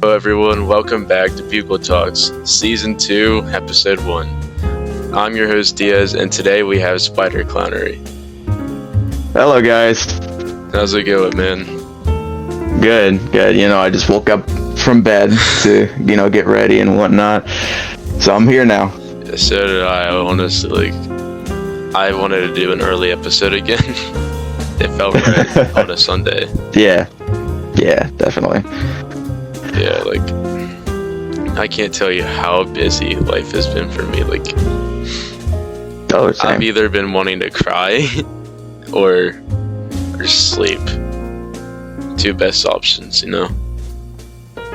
Hello everyone, welcome back to Bugle Talks, Season 2, Episode 1. I'm your host Diaz, and today we have Spider Clownery. Hello guys. How's it going, man? Good. I just woke up from bed to, get ready and whatnot. So I'm here now. So did I, honestly. I wanted to do an early episode again. It felt right on a Sunday. Yeah, definitely. Yeah, I can't tell you how busy life has been for me. Same. I've either been wanting to cry or sleep. Two best options,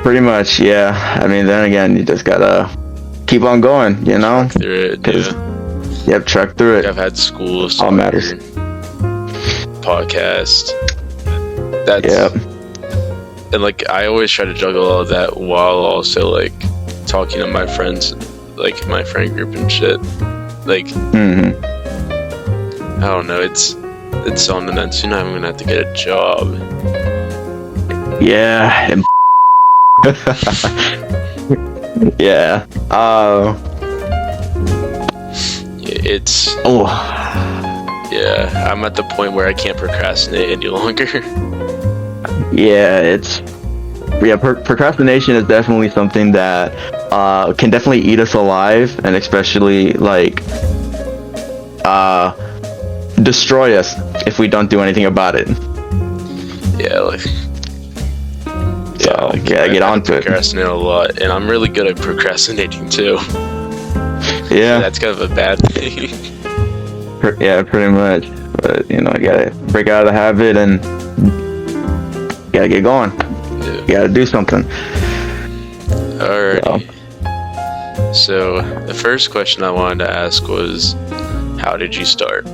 Pretty much, yeah. I mean, then again, you just gotta keep on going, Truck through it, yeah. Yep, truck through it. I've had school, all matters. Podcast. That's yep. And I always try to juggle all of that while also talking to my friends, my friend group and shit. I don't know, it's something that soon I'm gonna have to get a job. Yeah. Yeah. It's oh. Yeah, I'm at the point where I can't procrastinate any longer. Yeah, procrastination is definitely something that can definitely eat us alive, and especially destroy us if we don't do anything about it. Yeah, get on to it. Procrastinate a lot, and I'm really good at procrastinating too. Yeah, that's kind of a bad thing. Yeah, pretty much. But I gotta break out of the habit and gotta get going. Yeah. You gotta do something. Alrighty. So the first question I wanted to ask was, how did you start?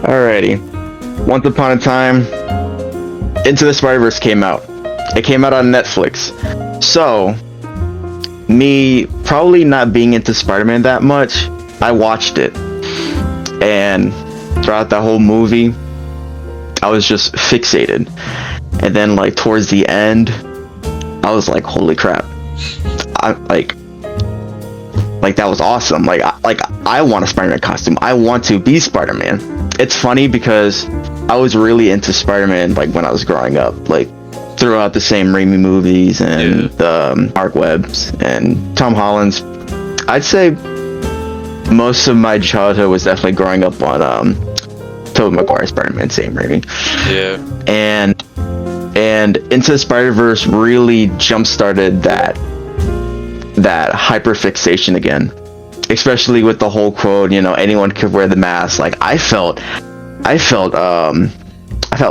Alrighty. Once upon a time, Into the Spider-Verse came out. It came out on Netflix. So, me probably not being into Spider-Man that much, I watched it. And throughout the whole movie, I was just fixated. And then towards the end, I was like, holy crap. I that was awesome. I want a Spider-Man costume. I want to be Spider-Man. It's funny because I was really into Spider-Man when I was growing up, throughout the same Raimi movies and the Mark Webb's and Tom Holland's. I'd say most of my childhood was definitely growing up on Tobey Maguire's Spider-Man, same Raimi. Yeah. And Into the Spider-Verse really jump-started that hyperfixation again, especially with the whole quote, anyone could wear the mask. I felt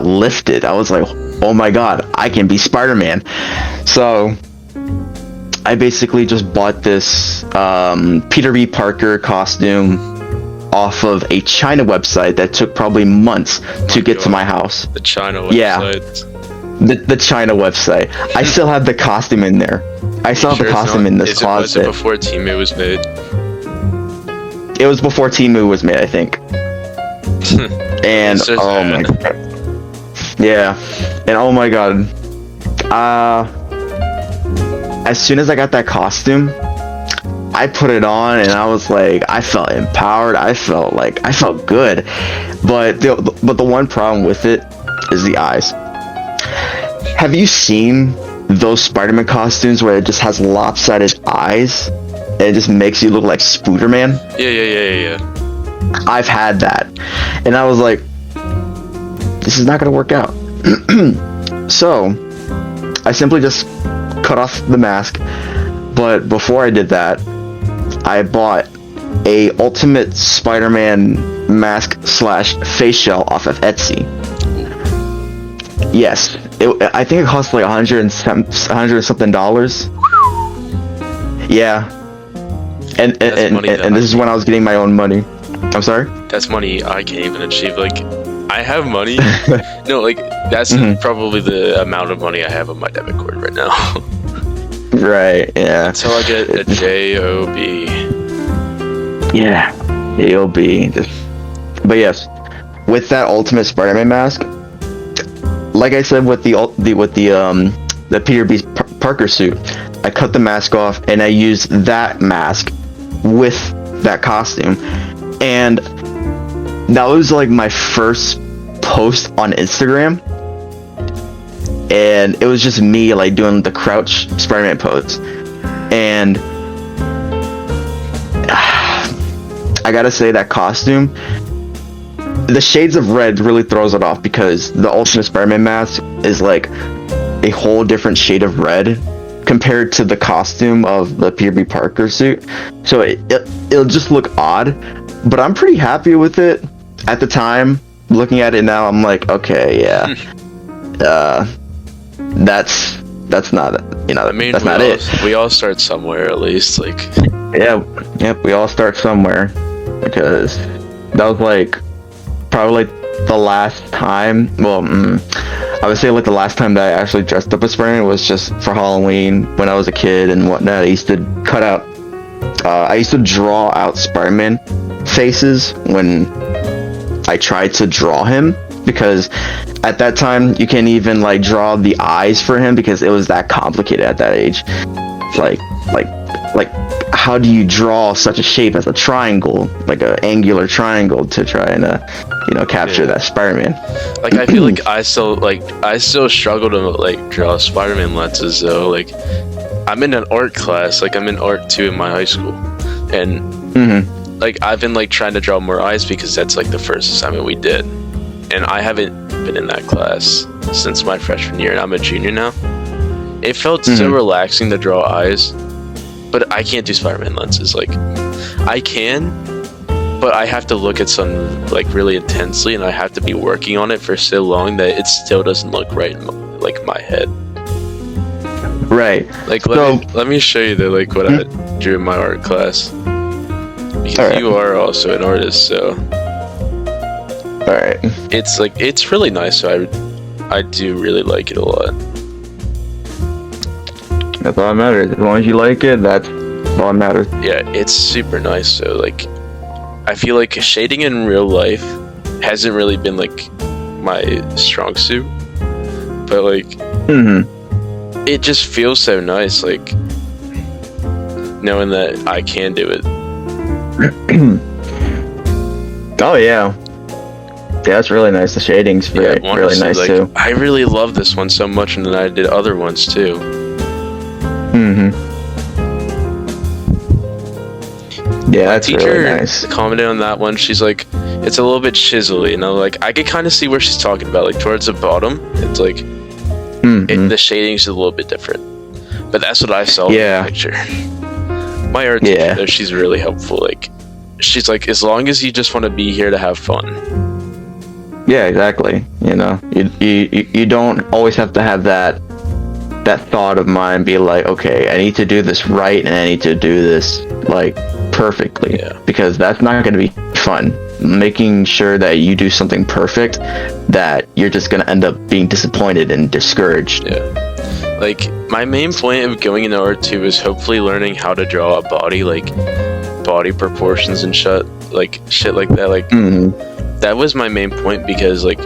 lifted. I was like, oh my god, I can be Spider-Man. So I basically just bought this Peter B. Parker costume off of a China website that took probably months to get to my house. The China website. Yeah, the China website. I still have the costume in there. I still have the costume in this closet. Was it before Temu was made? It was before Temu was made, I think. And oh my god. Yeah. And oh my god. As soon as I got that costume, I put it on and I was I felt empowered. I felt good. But the one problem with it is the eyes. Have you seen those Spider-Man costumes where it just has lopsided eyes and it just makes you look like Spooderman? Yeah. I've had that. And I was like, this is not gonna work out. So I simply just cut off the mask. But before I did that, I bought a Ultimate Spider-Man mask / face shell off of Etsy. Yes, I think it cost $100 something. Yeah, and this is when I was getting my own money. I'm sorry. That's money I can't even achieve. I have money. No, that's probably the amount of money I have on my debit card right now. Right. Yeah. Until I get a job. Yeah, job. But yes, with that Ultimate Spider-Man mask, like I said with the Peter B. Parker suit, I cut the mask off and I used that mask with that costume, and that was like my first post on Instagram, and it was just me like doing the crouch Spider-Man pose, and I gotta say that costume, the shades of red really throws it off, because the Ultimate Spider-Man mask is like a whole different shade of red compared to the costume of the Peter B. Parker suit, so it'll just look odd, but I'm pretty happy with it at the time. Looking at it now, I'm like, okay, yeah, that's not, you know, I mean, that's not it. We all start somewhere, at least, like. Yep, we all start somewhere, because that was like probably like the last time. Well, I would say like the last time that I actually dressed up as Spider-Man was just for Halloween when I was a kid and whatnot. I used to draw out Spider-Man faces when I tried to draw him, because at that time you can't even like draw the eyes for him because it was that complicated at that age. Like how do you draw such a shape as a triangle, like an angular triangle, to try and capture that Spider-Man? Like, I feel like I still struggle to like draw Spider-Man lenses though. Like, I'm in an art class, like I'm in art 2 in my high school, and like I've been like trying to draw more eyes because that's like the first assignment we did, and I haven't been in that class since my freshman year, and I'm a junior now. It felt so relaxing to draw eyes, but I can't do Spider-Man lenses. Like, I can, but I have to look at some like really intensely, and I have to be working on it for so long that it still doesn't look right in my head. Right. Like, let me show you like what I drew in my art class, because you are also an artist, so. All right. It's really nice. So I do really like it a lot. That's all that matters. As long as you like it, that's all that matters. Yeah, it's super nice. So like, I feel like shading in real life hasn't really been like my strong suit, but like, it just feels so nice, like knowing that I can do it. Oh yeah. Yeah, it's really nice. The shading's really nice like, too. I really love this one so much, and then I did other ones too. Yeah, that's really nice. Commented on that one. She's like, it's a little bit chiselly, and I'm like, I could kind of see where she's talking about. Like towards the bottom, it's like the shading's a little bit different. But that's what I saw in the picture. My art teacher, though, she's really helpful. Like, she's like, as long as you just want to be here to have fun. Yeah, exactly. You know, you don't always have to have that thought of mine be like, okay, I need to do this right, and I need to do this like perfectly, because that's not going to be fun. Making sure that you do something perfect, that you're just going to end up being disappointed and discouraged. Yeah. Like, my main point of going into art 2 is hopefully learning how to draw a body, like body proportions and shit like that. Like, that was my main point, because like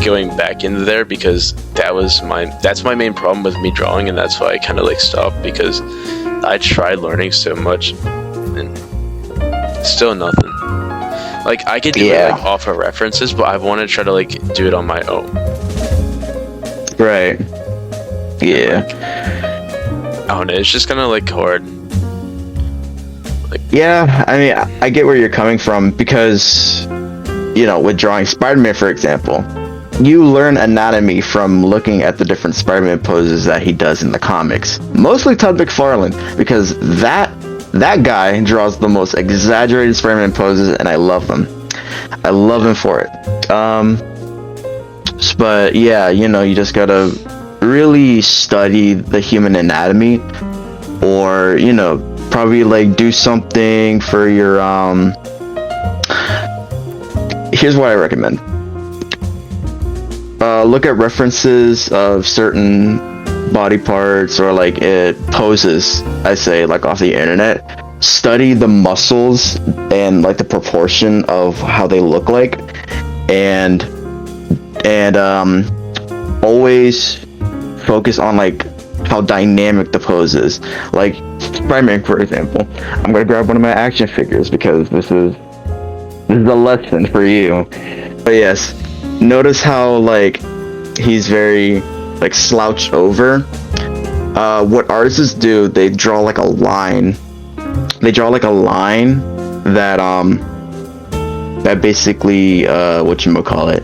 going back into there, because that's my main problem with me drawing, and that's why I kind of like stopped, because I tried learning so much and still nothing. Like, I could do it like off of references, but I want to try to like do it on my own. Right. Yeah. Like, I don't know, it's just kind of like hard. Like, yeah, I mean, I get where you're coming from, because, you know, with drawing Spider-Man, for example, you learn anatomy from looking at the different Spider-Man poses that he does in the comics. Mostly Todd McFarlane, because that guy draws the most exaggerated Spider-Man poses, and I love them. I love him for it. But yeah, you know, you just gotta really study the human anatomy, or, you know, probably like do something for your here's what I recommend. Look at references of certain body parts, or like poses, I say, like off the internet. Study the muscles and like the proportion of how they look like, and always focus on like how dynamic the pose is. Like Spider-Man, for example. I'm gonna grab one of my action figures because this is a lesson for you. But yes, notice how like he's very like slouched over. What artists do, they draw like a line. They draw like a line that that basically whatchamacallit,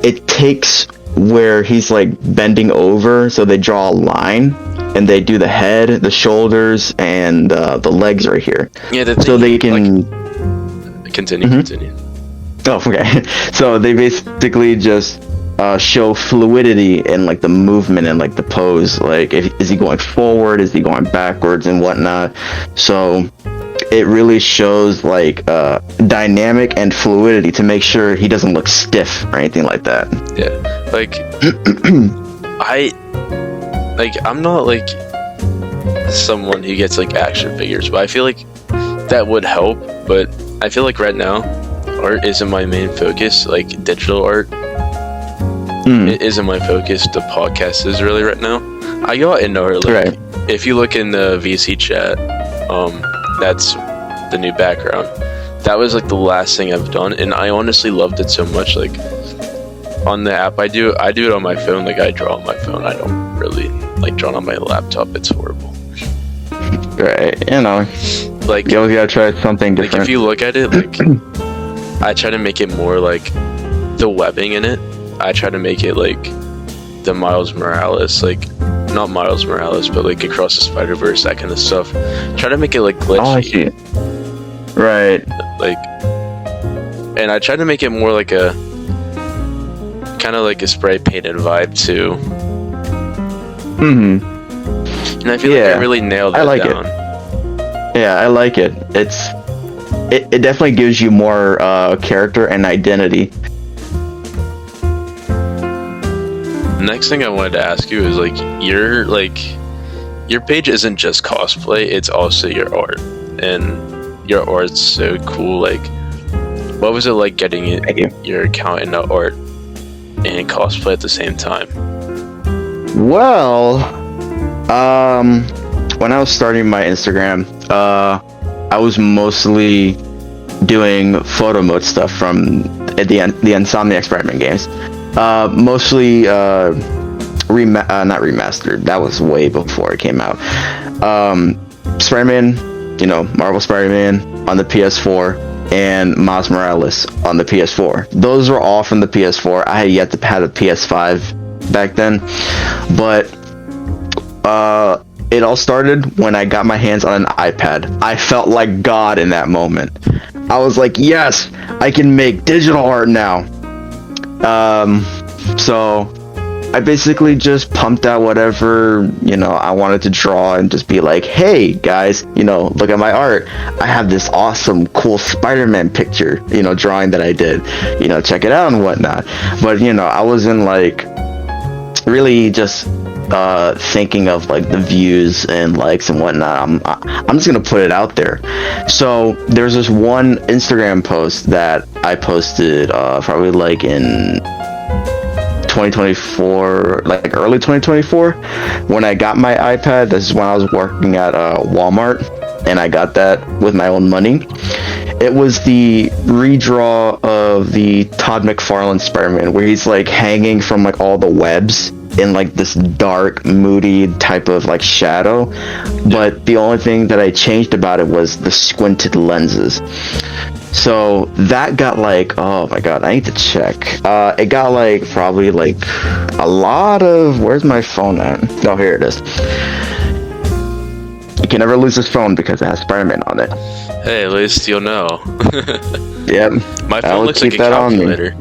it takes where he's like bending over, so they draw a line and they do the head, the shoulders, and the legs right here. Yeah, so they can like, continue. Oh, okay. So they basically just show fluidity in like the movement and like the pose. Like, is he going forward? Is he going backwards and whatnot? So it really shows like dynamic and fluidity to make sure he doesn't look stiff or anything like that. Yeah, like I'm not like someone who gets like action figures, but I feel like that would help. But I feel like right now art isn't my main focus. Like digital art it isn't my focus. The podcast is really right now. I got into art, like, right. If you look in the VC chat, that's the new background. That was like the last thing I've done, and I honestly loved it so much. Like on the app, I do it on my phone. Like I draw on my phone. I don't really like drawing on my laptop. It's horrible. Right, you know, like you always gotta try something different. Like if you look at it, like I try to make it more like the webbing in it. I try to make it like the Miles Morales, like not Miles Morales, but like Across the Spider-Verse, that kind of stuff. Try to make it like glitchy. Oh, I see. Right. Like, and I try to make it more like a kind of like a spray painted vibe too. And I feel like I really nailed that down. Yeah, I like it. It definitely gives you more character and identity. Next thing I wanted to ask you is like your page isn't just cosplay, it's also your art, and your art's so cool. Like, what was it like getting your account into art and cosplay at the same time? Well, when I was starting my Instagram, I was mostly doing photo mode stuff from the Insomniac Spider-Man games. Mostly not remastered. That was way before it came out. Spider-Man, you know, Marvel Spider-Man on the PS4, and Miles Morales on the PS4. Those were all from the PS4. I had yet to have a PS5 back then, but it all started when I got my hands on an iPad. I felt like God in that moment. I was like, yes, I can make digital art now. So I basically just pumped out whatever, you know, I wanted to draw and just be like, hey guys, you know, look at my art. I have this awesome, cool Spider-Man picture, you know, drawing that I did, you know, check it out and whatnot. But, you know, I wasn't like really just thinking of like the views and likes and whatnot. I'm just gonna put it out there. So there's this one Instagram post that I posted probably like in 2024, like early 2024, when I got my iPad. This is when I was working at Walmart, and I got that with my own money. It was the redraw of the Todd McFarlane Spider-Man, where he's like hanging from like all the webs in like this dark, moody type of like shadow. But the only thing that I changed about it was the squinted lenses. So that got like, oh my god, I need to check. It got like probably like a lot of, where's my phone at? Oh, here it is. You can never lose this phone because it has Spider-Man on it. Hey, at least you'll know. Yep. My phone looks like a calculator.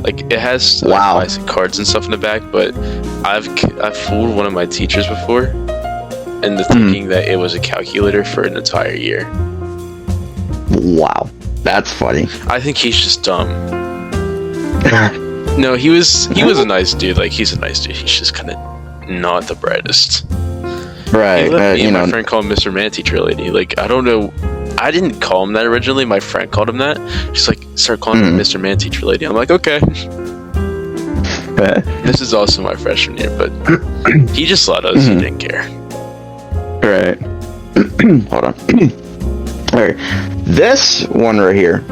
Like it has like cards and stuff in the back, but I've fooled one of my teachers before into thinking that it was a calculator for an entire year. Wow, that's funny. I think he's just dumb. No, he was a nice dude. Like he's a nice dude. He's just kind of not the brightest. Right. Me and my friend called him Mr. Manteacher Lady. Like I don't know. I didn't call him that originally. My friend called him that. She's like, start calling him Mr. Manteacher Lady. I'm like, okay. This is also my freshman year, but he just let us. He didn't care. Right. Hold on. Alright. This one right here.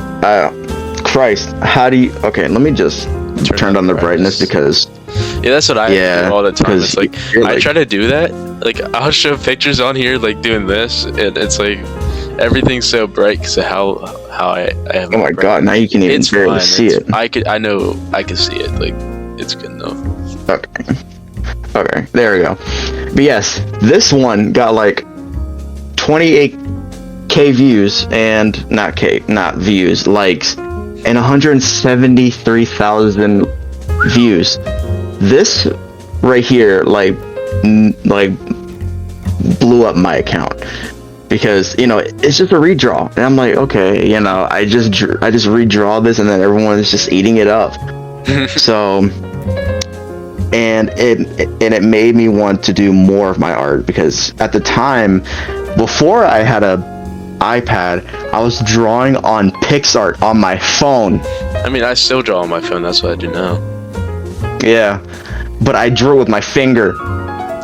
Christ, how do you... Okay, let me just turn down the brightness because... Yeah, that's what I do all the time. It's like, I try to do that. Like, I'll show pictures on here, like, doing this, and it's like, everything's so bright because of how I have... Oh my god, now you can even barely see it. I know I can see it. Like, it's good enough. Okay, there we go. But yes, this one got like 28k views and not views, likes, and 173,000 views. This right here, like blew up my account because it's just a redraw, and I'm like, okay, I just redraw this, and then everyone is just eating it up. So. And it made me want to do more of my art because at the time, before I had a iPad, I was drawing on PixArt on my phone. I mean, I still draw on my phone. That's what I do now. Yeah, but I drew with my finger.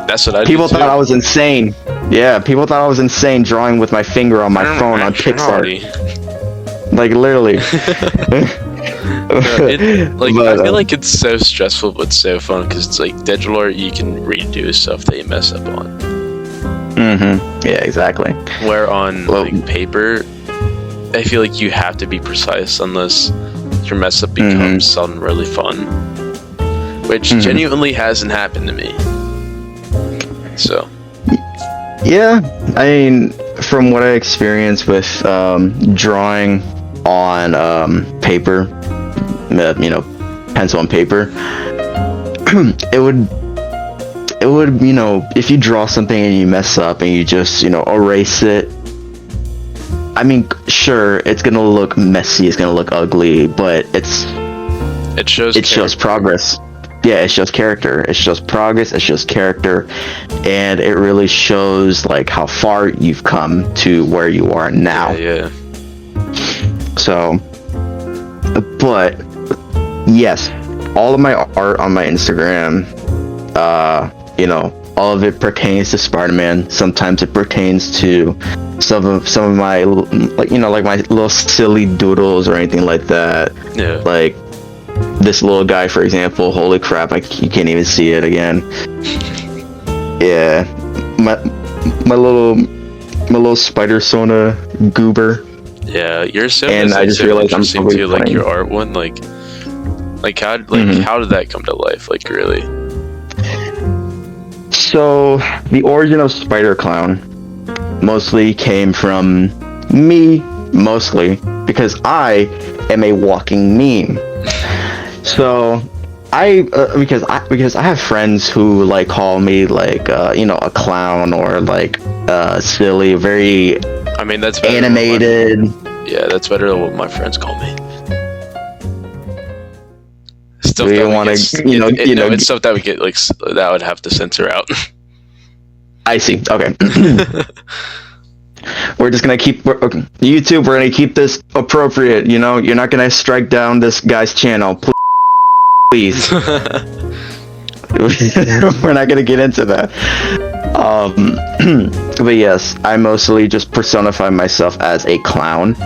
That's what I do. People thought I was insane. Yeah, people thought I was insane drawing with my finger on my phone on PixArt. Like literally. I feel like it's so stressful but so fun because it's like digital art, you can redo stuff that you mess up on. Yeah, exactly. Where on paper, I feel like you have to be precise unless your mess up becomes something really fun, which genuinely hasn't happened to me. So yeah, I mean, from what I experienced with drawing on paper, pencil and paper, it would if you draw something and you mess up and you just erase it, I mean, sure, it's gonna look messy, it's gonna look ugly, but it shows progress. Yeah, it shows character, it shows progress, it shows character, and it really shows like how far you've come to where you are now. Yeah. So, but yes, all of my art on my Instagram, all of it pertains to Spider-Man. Sometimes it pertains to some of my like my little silly doodles or anything like that. Yeah. Like this little guy, for example. Holy crap! You can't even see it again. Yeah, my little spider Sona goober. Yeah, your sim and I just realized I'm probably too, like your art one, like how did that come to life? Like really? So the origin of Spider Clown mostly came from me, because I am a walking meme. So because I have friends who like call me like a clown or like silly, very. I mean, that's animated. Yeah, that's better than what my friends call me. Stuff Do you want to, it's stuff that we get like that I would have to censor out. I see. Okay. We're just gonna keep YouTube. We're gonna keep this appropriate. You're not gonna strike down this guy's channel, please. We're not gonna get into that. But yes, I mostly just personify myself as a clown,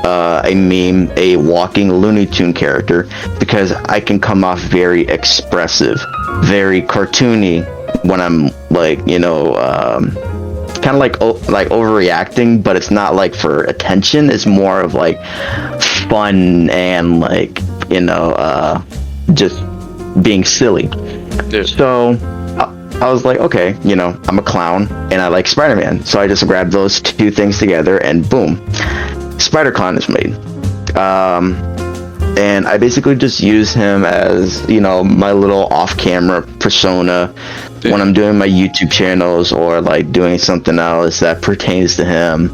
a meme, a walking Looney Tune character, because I can come off very expressive, very cartoony when I'm like, kind of like overreacting, but it's not like for attention. It's more of like fun and like, just being silly. Dude. So I was like, okay, I'm a clown and I like Spider-Man. So I just grabbed those two things together and boom, Spider-Clown is made. And I basically just use him as, my little off-camera persona when I'm doing my YouTube channels or like doing something else that pertains to him,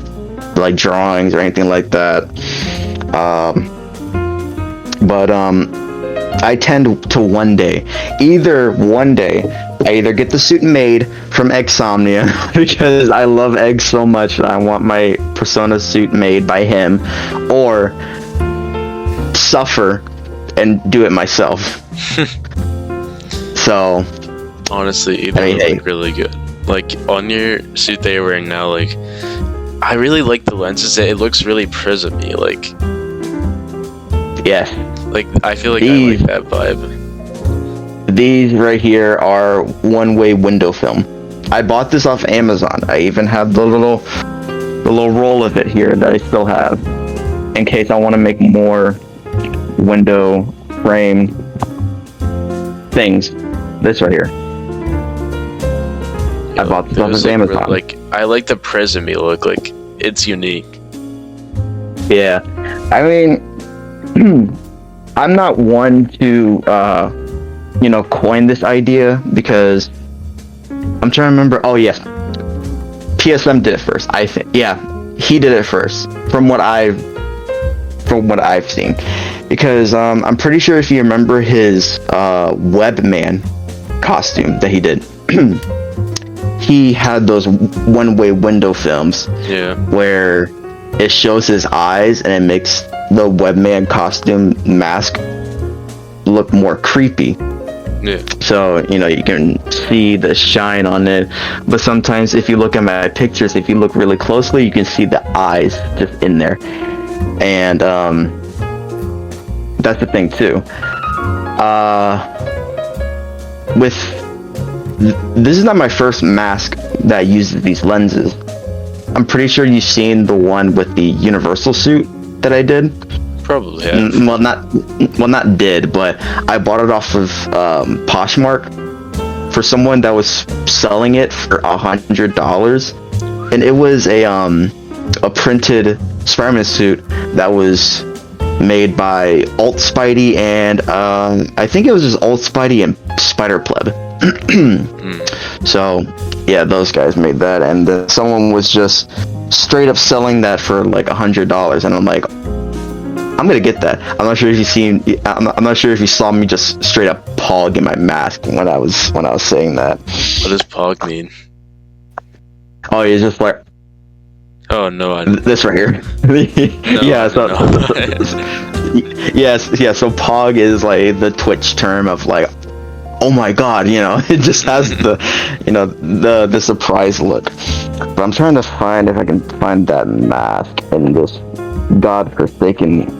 like drawings or anything like that. But I tend to one day I either get the suit made from Eggsomnia because I love Egg so much I want my persona suit made by him, or suffer and do it myself. So honestly, either look really good. Like on your suit that you're wearing now, like I really like the lenses. It looks really prismy. Like yeah, like I feel like I like that vibe. These right here are one-way window film. I bought this off Amazon. I even have the little roll of it here that I still have in case I want to make more window frame things. This right here. I bought this off of Amazon. Like I like the prismy look. Like it's unique. Yeah, I mean, I'm not one to coin this idea because I'm trying to remember. Oh yes, PSM did it first. I think. Yeah, he did it first. From what I've seen, because I'm pretty sure if you remember his Webman costume that he did. He had those one-way window films where it shows his eyes and it makes the Webman costume mask look more creepy. Yeah. So, you can see the shine on it. But sometimes if you look at my pictures, if you look really closely, you can see the eyes just in there. And that's the thing too. This is not my first mask that uses these lenses. I'm pretty sure you've seen the one with the Universal suit that I did. Probably have. Well, not did, but I bought it off of Poshmark for someone that was selling it for $100, and it was a printed Spider-Man suit that was made by Alt Spidey and I think it was just Alt Spidey and Spider Pleb. So yeah, those guys made that, and someone was just straight up selling that for like $100, and I'm like, I'm gonna get that. I'm not sure if you saw me just straight up pog in my mask when I was saying that. What does pog mean? Oh, you're just like, oh no, this right here. Yeah, so yes, yeah. So pog is like the Twitch term of like, oh my god, it just has the the surprise look. But I'm trying to find if I can find that mask in this godforsaken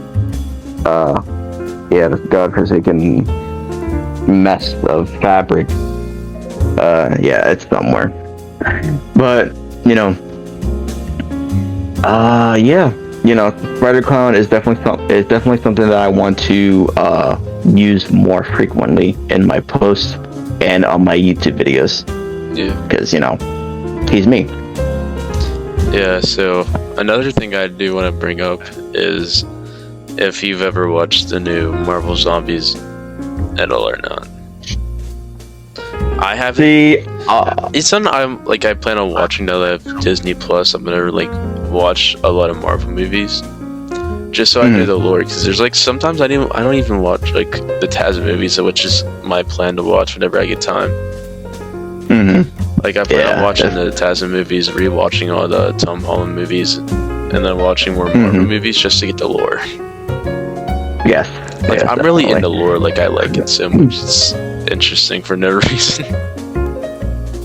this godforsaken mess of fabric. Yeah, it's somewhere. But Spider Clown is definitely something that I want to use more frequently in my posts and on my YouTube videos. Yeah. Because he's me. Yeah. So another thing I do want to bring up is if you've ever watched the new Marvel Zombies at all or not. I haven't. It's something I plan on watching now that I have Disney Plus. I'm gonna watch a lot of Marvel movies, just so I know the lore. Because there's sometimes I don't even watch the Taz movies, which is my plan to watch whenever I get time. I plan on watching the Taz movies, rewatching all the Tom Holland movies, and then watching more Marvel movies just to get the lore. Yes. I'm really into lore. I like it so much. It's interesting for no reason.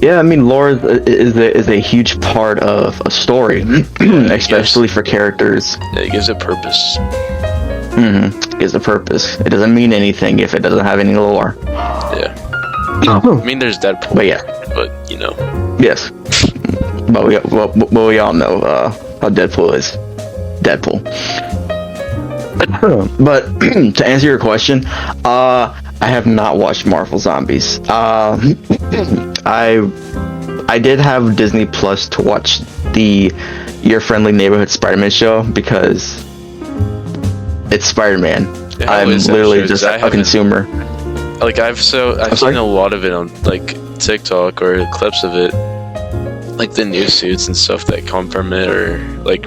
Yeah, I mean, lore is a huge part of a story, especially for characters. Yeah, it gives it purpose. It gives a purpose. It doesn't mean anything if it doesn't have any lore. Yeah. I mean, there's Deadpool. But yeah. But Yes. But we all know how Deadpool is. Deadpool. But to answer your question, I have not watched Marvel Zombies. I did have Disney Plus to watch the Your Friendly Neighborhood Spider-Man show because it's Spider-man. I'm literally just a consumer. I've seen a lot of it on TikTok or clips of it, the new suits and stuff that come from it, or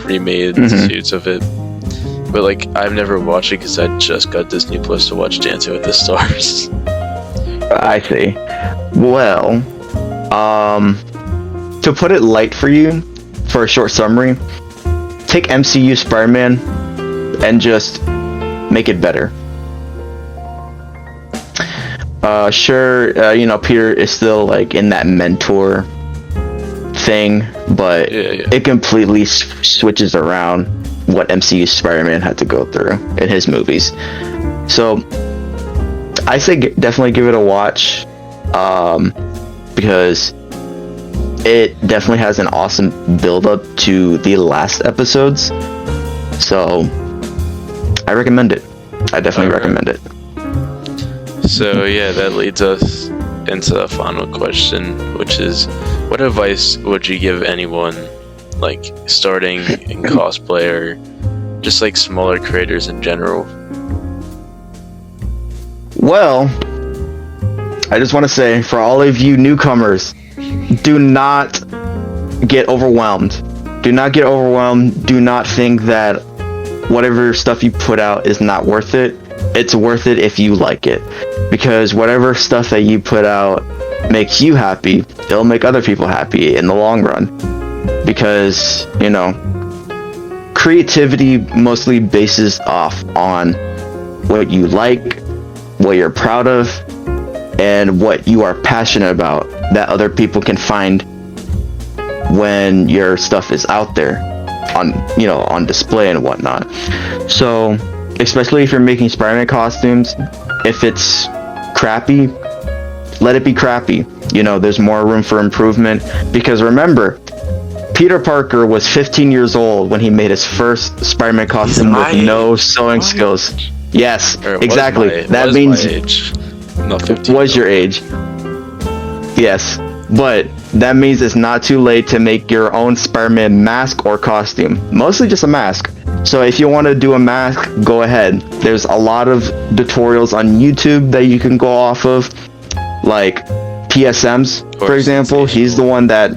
remade suits of it. But I've never watched it because I just got Disney Plus to watch Dancing with the Stars. I see. Well, to put it light for you, for a short summary, take MCU Spider-Man and just make it better. Sure, Peter is still like in that mentor thing, but it completely switches around what MCU Spider-Man had to go through in his movies. So I say definitely give it a watch, because it definitely has an awesome build-up to the last episodes. So I recommend it. I definitely recommend it. So yeah, that leads us into the final question, which is, what advice would you give anyone like starting in cosplay or just like smaller creators in general? Well, I just want to say, for all of you newcomers, do not get overwhelmed. Do not get overwhelmed. Do not think that whatever stuff you put out is not worth it. It's worth it if you like it. Because whatever stuff that you put out makes you happy, it'll make other people happy in the long run. Because, creativity mostly bases off on what you like, what you're proud of, and what you are passionate about that other people can find when your stuff is out there on display and whatnot. So, especially if you're making Spider-Man costumes, if it's crappy, let it be crappy. There's more room for improvement, because remember, Peter Parker was 15 years old when he made his first Spider-Man costume with no sewing skills. Yes, exactly. That means was your age. Yes, but that means it's not too late to make your own Spider-Man mask or costume. Mostly just a mask. So if you want to do a mask, go ahead. There's a lot of tutorials on YouTube that you can go off of, like PSM's, for example. He's the one that...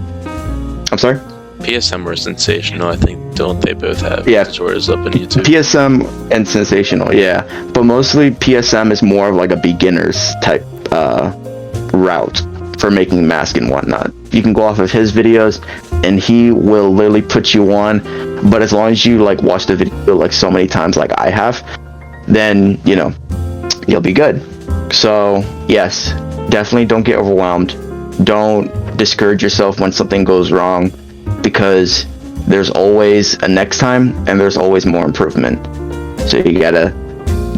I'm sorry? PSM or Sensational, I think, don't they both have tutorials up on YouTube? PSM and Sensational, yeah. But mostly PSM is more of like a beginner's type route for making masks and whatnot. You can go off of his videos and he will literally put you on, but as long as you like watch the video like so many times like I have, then you'll be good. So yes, definitely don't get overwhelmed. Don't discourage yourself when something goes wrong, because there's always a next time and there's always more improvement. So you gotta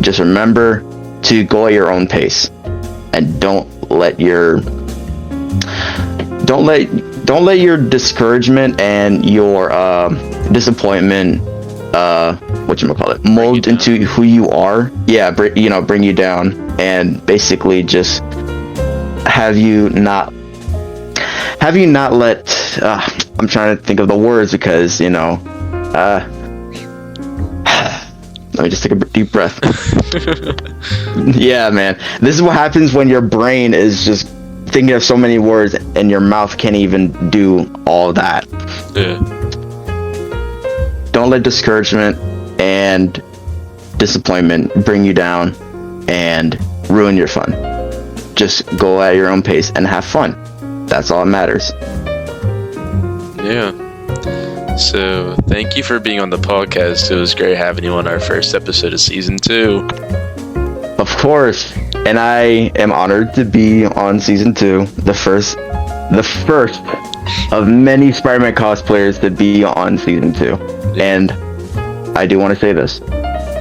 just remember to go at your own pace, and don't let your discouragement and your disappointment mold into who you are. Bring you down, and basically just have you not let I'm trying to think of the words, because let me just take a deep breath. Yeah, man, this is what happens when your brain is just thinking of so many words and your mouth can't even do all that. Don't let discouragement and disappointment bring you down and ruin your fun. Just go at your own pace and have fun. That's all that matters. Yeah. So, thank you for being on the podcast. It was great having you on our first episode of season 2. Of course. And I am honored to be on season 2, the first of many Spider-Man cosplayers to be on season 2. And I do want to say this.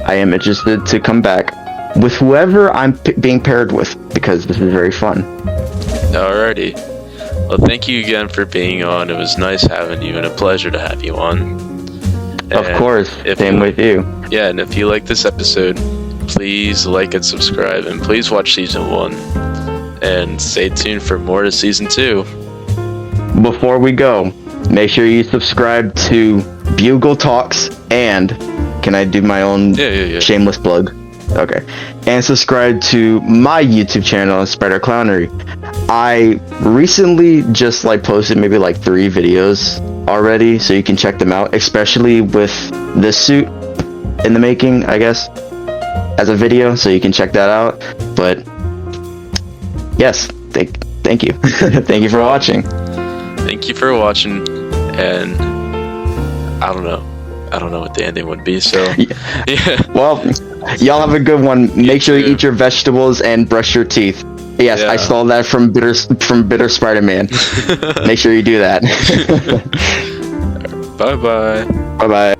I am interested to come back with whoever I'm being paired with, because this is very fun. Alrighty. Well, thank you again for being on. It was nice having you and a pleasure to have you on. Of course. Same with you. Yeah, and if you like this episode, please like and subscribe, and please watch season 1. And stay tuned for more to season 2. Before we go, make sure you subscribe to Bugle Talks, and can I do my own shameless plug? Okay. And subscribe to my YouTube channel, Spider Clownery. I recently just posted maybe 3 videos already, so you can check them out, especially with this suit in the making, I guess, as a video, so you can check that out. But yes, thank you. Thank you for watching. Thank you for watching, and I don't know what the ending would be, so yeah. Well, y'all have a good one. Make sure you eat your vegetables and brush your teeth. Yes, Yeah. I stole that from Bitter Spider-Man. Make sure you do that. Bye bye. Bye bye.